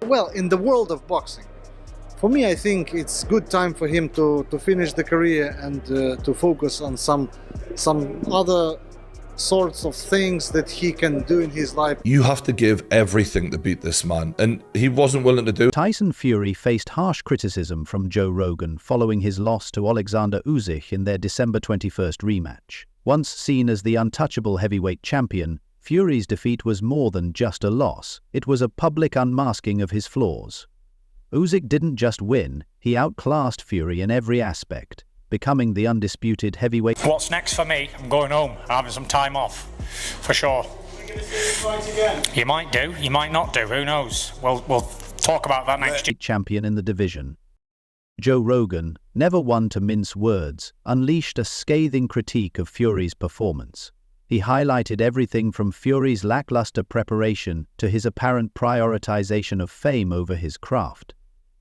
Well, in the world of boxing, for me, I think it's good time for him to finish the career and to focus on some other sorts of things that he can do in his life. You have to give everything to beat this man, and he wasn't willing to do it. Tyson Fury faced harsh criticism from Joe Rogan following his loss to Oleksandr Usyk in their December 21st rematch. Once seen as the untouchable heavyweight champion, Fury's defeat was more than just a loss. It was a public unmasking of his flaws. Usyk didn't just win, he outclassed Fury in every aspect, becoming the undisputed heavyweight. What's next for me? I'm going home, having some time off, for sure. You might do, you might not do, who knows? We'll talk about that next year. Champion in the division. Joe Rogan, never one to mince words, unleashed a scathing critique of Fury's performance. He highlighted everything from Fury's lackluster preparation to his apparent prioritization of fame over his craft.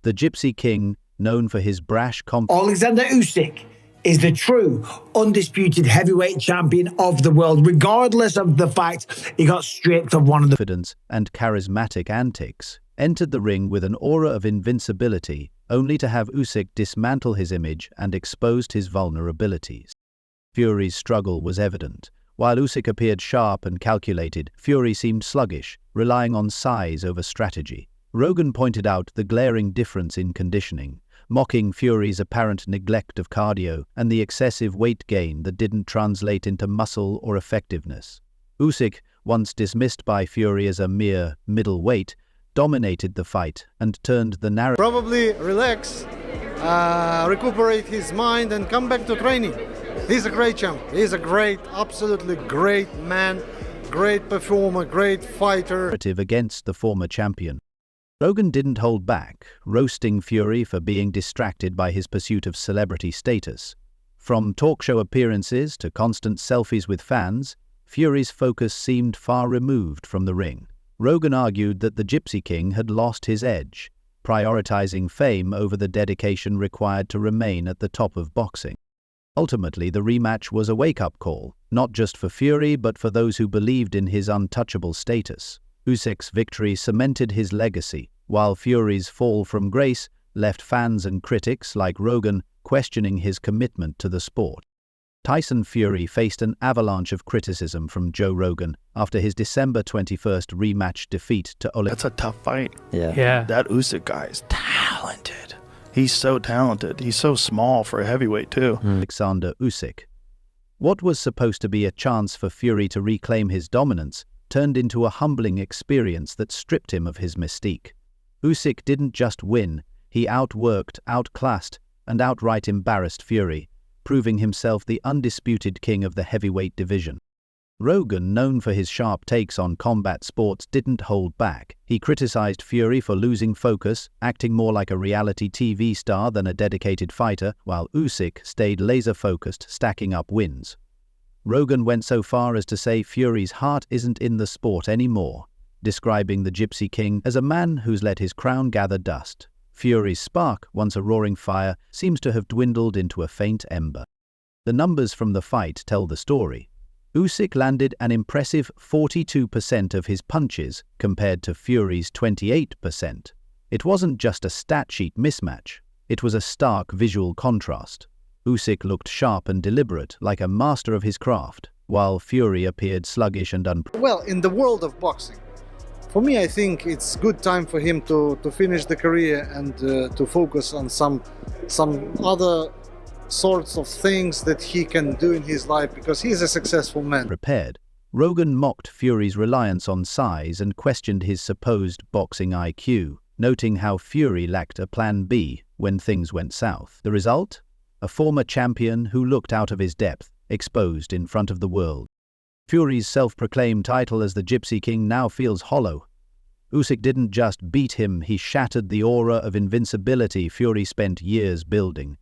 The Gypsy King, known for his brash Oleksandr Usyk is the true, undisputed heavyweight champion of the world, regardless of the fact he got stripped of one of the confidence and charismatic antics, entered the ring with an aura of invincibility, only to have Usyk dismantle his image and exposed his vulnerabilities. Fury's struggle was evident. While Usyk appeared sharp and calculated, Fury seemed sluggish, relying on size over strategy. Rogan pointed out the glaring difference in conditioning, mocking Fury's apparent neglect of cardio and the excessive weight gain that didn't translate into muscle or effectiveness. Usyk, once dismissed by Fury as a mere middleweight, dominated the fight and turned the narrative. Probably relax, recuperate his mind and come back to training. He's a great champ. He's a great, absolutely great man, great performer, great fighter. Against the former champion. Rogan didn't hold back, roasting Fury for being distracted by his pursuit of celebrity status. From talk show appearances to constant selfies with fans, Fury's focus seemed far removed from the ring. Rogan argued that the Gypsy King had lost his edge, prioritizing fame over the dedication required to remain at the top of boxing. Ultimately, the rematch was a wake-up call, not just for Fury but for those who believed in his untouchable status. Usyk's victory cemented his legacy, while Fury's fall from grace left fans and critics like Rogan questioning his commitment to the sport. Tyson Fury faced an avalanche of criticism from Joe Rogan after his December 21st rematch defeat to Oleksandr. That's a tough fight. Yeah. That Usyk guy is talented. He's so talented. He's so small for a heavyweight, too. Oleksandr Usyk. What was supposed to be a chance for Fury to reclaim his dominance turned into a humbling experience that stripped him of his mystique. Usyk didn't just win, he outworked, outclassed, and outright embarrassed Fury, proving himself the undisputed king of the heavyweight division. Rogan, known for his sharp takes on combat sports, didn't hold back. He criticized Fury for losing focus, acting more like a reality TV star than a dedicated fighter, while Usyk stayed laser-focused, stacking up wins. Rogan went so far as to say Fury's heart isn't in the sport anymore, describing the Gypsy King as a man who's let his crown gather dust. Fury's spark, once a roaring fire, seems to have dwindled into a faint ember. The numbers from the fight tell the story. Usyk landed an impressive 42% of his punches compared to Fury's 28%. It wasn't just a stat sheet mismatch, it was a stark visual contrast. Usyk looked sharp and deliberate, like a master of his craft, while Fury appeared sluggish and Well, in the world of boxing, for me, I think it's good time for him to finish the career and to focus on some other sorts of things that he can do in his life, because he's a successful man. Prepared. Rogan mocked Fury's reliance on size and questioned his supposed boxing IQ, noting how Fury lacked a plan B when things went south. The result? A former champion who looked out of his depth, exposed in front of the world. Fury's self-proclaimed title as the Gypsy King now feels hollow. Usyk didn't just beat him, he shattered the aura of invincibility Fury spent years building.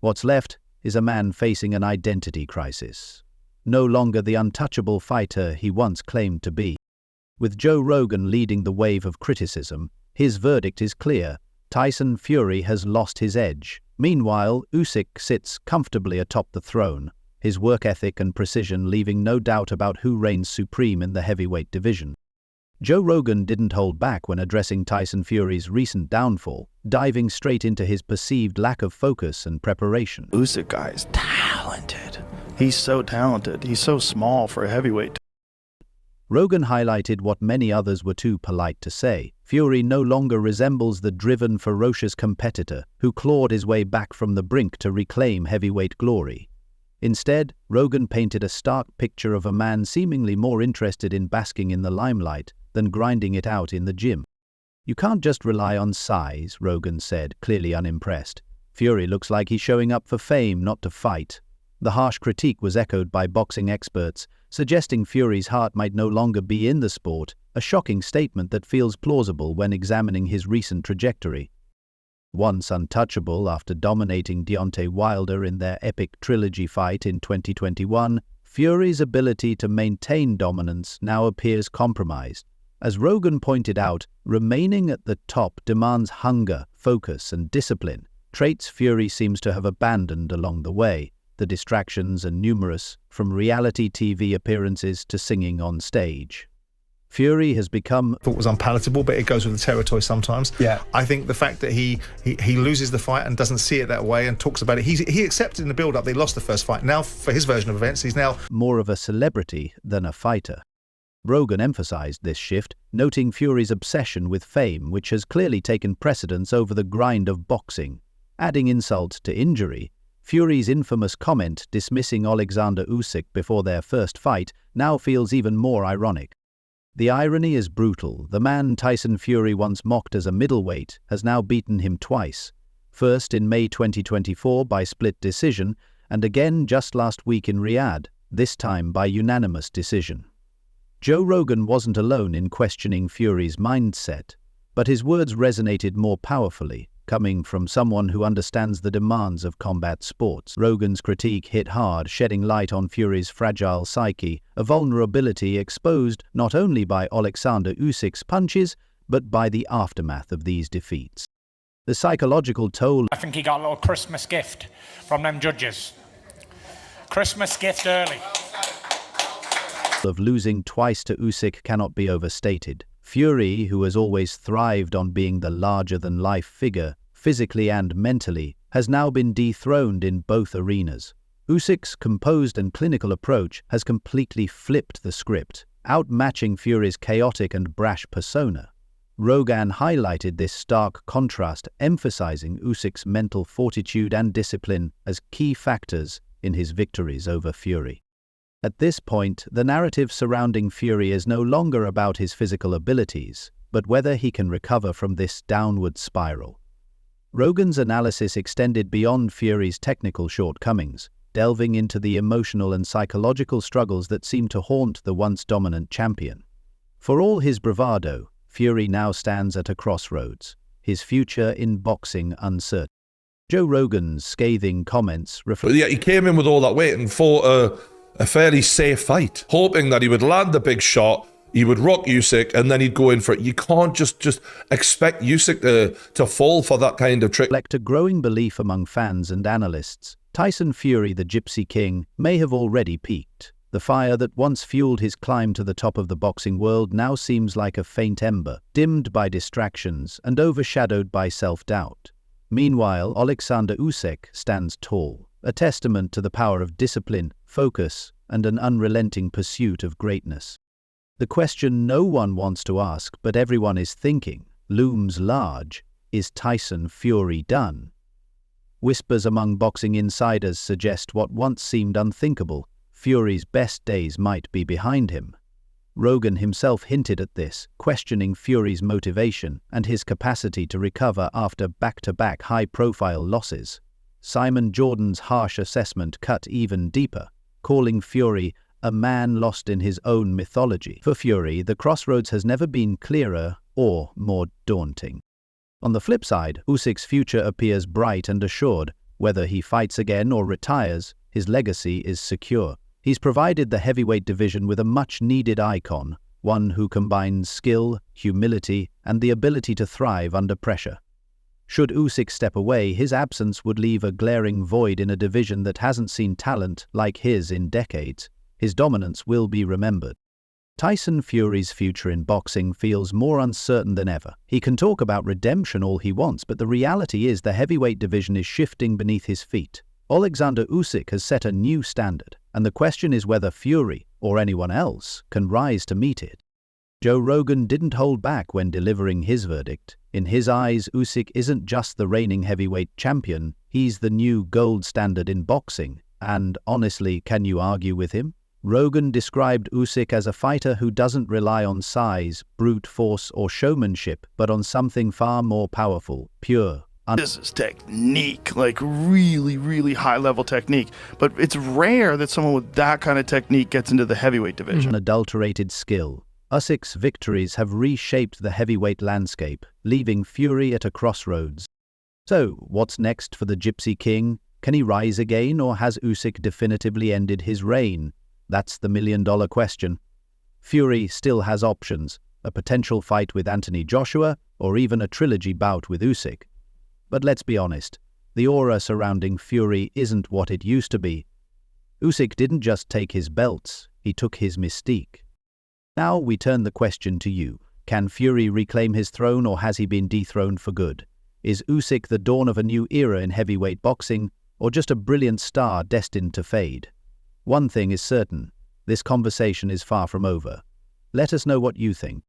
What's left is a man facing an identity crisis. No longer the untouchable fighter he once claimed to be. With Joe Rogan leading the wave of criticism, his verdict is clear. Tyson Fury has lost his edge. Meanwhile, Usyk sits comfortably atop the throne, his work ethic and precision leaving no doubt about who reigns supreme in the heavyweight division. Joe Rogan didn't hold back when addressing Tyson Fury's recent downfall, diving straight into his perceived lack of focus and preparation. Usyk guy is talented. He's so talented. He's so small for a heavyweight. Rogan highlighted what many others were too polite to say. Fury no longer resembles the driven, ferocious competitor who clawed his way back from the brink to reclaim heavyweight glory. Instead, Rogan painted a stark picture of a man seemingly more interested in basking in the limelight than grinding it out in the gym. "You can't just rely on size," Rogan said, clearly unimpressed. "Fury looks like he's showing up for fame, not to fight." The harsh critique was echoed by boxing experts, suggesting Fury's heart might no longer be in the sport, a shocking statement that feels plausible when examining his recent trajectory. Once untouchable after dominating Deontay Wilder in their epic trilogy fight in 2021, Fury's ability to maintain dominance now appears compromised. As Rogan pointed out, remaining at the top demands hunger, focus, and discipline, traits Fury seems to have abandoned along the way. The distractions are numerous, from reality TV appearances to singing on stage. Fury has become... thought was unpalatable, but it goes with the territory sometimes. Yeah. I think the fact that he loses the fight and doesn't see it that way and talks about it, he accepted in the build-up they lost the first fight. Now, for his version of events, he's now more of a celebrity than a fighter. Rogan emphasized this shift, noting Fury's obsession with fame, which has clearly taken precedence over the grind of boxing. Adding insult to injury, Fury's infamous comment dismissing Oleksandr Usyk before their first fight now feels even more ironic. The irony is brutal. The man Tyson Fury once mocked as a middleweight has now beaten him twice. First in May 2024 by split decision, and again just last week in Riyadh, this time by unanimous decision. Joe Rogan wasn't alone in questioning Fury's mindset, but his words resonated more powerfully, coming from someone who understands the demands of combat sports. Rogan's critique hit hard, shedding light on Fury's fragile psyche, a vulnerability exposed not only by Oleksandr Usyk's punches, but by the aftermath of these defeats. The psychological toll... I think he got a little Christmas gift from them judges. Christmas gift early. ...of losing twice to Usyk cannot be overstated. Fury, who has always thrived on being the larger-than-life figure, physically and mentally, has now been dethroned in both arenas. Usyk's composed and clinical approach has completely flipped the script, outmatching Fury's chaotic and brash persona. Rogan highlighted this stark contrast, emphasizing Usyk's mental fortitude and discipline as key factors in his victories over Fury. At this point, the narrative surrounding Fury is no longer about his physical abilities, but whether he can recover from this downward spiral. Rogan's analysis extended beyond Fury's technical shortcomings, delving into the emotional and psychological struggles that seem to haunt the once dominant champion. For all his bravado, Fury now stands at a crossroads, his future in boxing uncertain. Joe Rogan's scathing comments reflect... Yeah, he came in with all that weight and fought a fairly safe fight, hoping that he would land the big shot, he would rock Usyk, and then he'd go in for it. You can't just expect Usyk to fall for that kind of trick. Reflect a growing belief among fans and analysts. Tyson Fury, the Gypsy King, may have already peaked. The fire that once fueled his climb to the top of the boxing world now seems like a faint ember, dimmed by distractions and overshadowed by self-doubt. Meanwhile, Oleksandr Usyk stands tall, a testament to the power of discipline, focus, and an unrelenting pursuit of greatness. The question no one wants to ask, but everyone is thinking, looms large: is Tyson Fury done? Whispers among boxing insiders suggest what once seemed unthinkable: Fury's best days might be behind him. Rogan himself hinted at this, questioning Fury's motivation and his capacity to recover after back-to-back high-profile losses. Simon Jordan's harsh assessment cut even deeper, calling Fury a man lost in his own mythology. For Fury, the crossroads has never been clearer or more daunting. On the flip side, Usyk's future appears bright and assured. Whether he fights again or retires, his legacy is secure. He's provided the heavyweight division with a much-needed icon, one who combines skill, humility, and the ability to thrive under pressure. Should Usyk step away, his absence would leave a glaring void in a division that hasn't seen talent like his in decades. His dominance will be remembered. Tyson Fury's future in boxing feels more uncertain than ever. He can talk about redemption all he wants, but the reality is the heavyweight division is shifting beneath his feet. Oleksandr Usyk has set a new standard, and the question is whether Fury, or anyone else, can rise to meet it. Joe Rogan didn't hold back when delivering his verdict. In his eyes, Usyk isn't just the reigning heavyweight champion, he's the new gold standard in boxing. And honestly, can you argue with him? Rogan described Usyk as a fighter who doesn't rely on size, brute force, or showmanship, but on something far more powerful, pure. This is technique, like really, really high-level technique. But it's rare that someone with that kind of technique gets into the heavyweight division. Unadulterated skill. Usyk's victories have reshaped the heavyweight landscape, leaving Fury at a crossroads. So, what's next for the Gypsy King? Can he rise again, or has Usyk definitively ended his reign? That's the million-dollar question. Fury still has options, a potential fight with Anthony Joshua, or even a trilogy bout with Usyk. But let's be honest, the aura surrounding Fury isn't what it used to be. Usyk didn't just take his belts, he took his mystique. Now we turn the question to you. Can Fury reclaim his throne, or has he been dethroned for good? Is Usyk the dawn of a new era in heavyweight boxing, or just a brilliant star destined to fade? One thing is certain, this conversation is far from over. Let us know what you think.